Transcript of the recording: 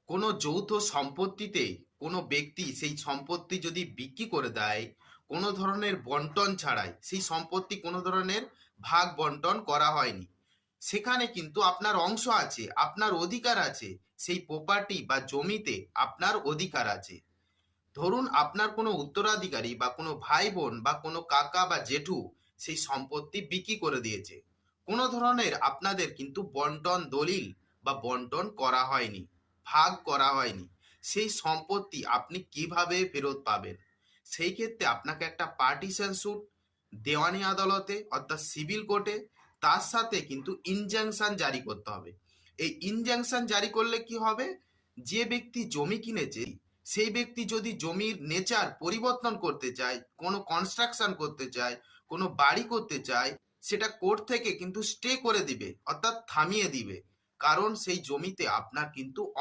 কোনো যৌথ সম্পত্তিতে কোনো ব্যক্তি সেই সম্পত্তি যদি বিক্রি করে দেয়, কোনো ধরনের বন্টন ছাড়াই, সেই সম্পত্তি কোনো ধরনের ভাগ বন্টন করা হয়নি, সেখানে কিন্তু আপনার অংশ আছে, আপনার অধিকার আছে, সেই প্রপার্টি বা জমিতে আপনার অধিকার আছে। ধরুন আপনার কোনো উত্তরাধিকারী বা কোনো ভাই বোন বা কোনো কাকা বা জেঠু সেই সম্পত্তি বিক্রি করে দিয়েছে, কোনো ধরনের আপনাদের কিন্তু বন্টন দলিল বা বন্টন করা হয়নি, ভাগ করা হয়নি। সেই সম্পত্তি আপনি কিভাবে ফেরত পাবেন? সেই ক্ষেত্রে আপনাকে একটা পার্টিশন স্যুট দেওয়ানি আদালতে অর্থাৎ সিভিল কোর্টে, তার সাথে কিন্তু ইনজাংশন জারি করতে হবে। এই ইনজাংশন জারি করলে কি হবে, যে ব্যক্তি জমি কিনেছে সেই ব্যক্তি যদি জমির নেচার পরিবর্তন করতে চায়, কোনো কনস্ট্রাকশন করতে চায়, কোনো বাড়ি করতে চায়, সেটা কোর্ট থেকে কিন্তু স্টে করে দিবে, অর্থাৎ থামিয়ে দিবে। কারণ সেই জমিতে আপনার কিন্তু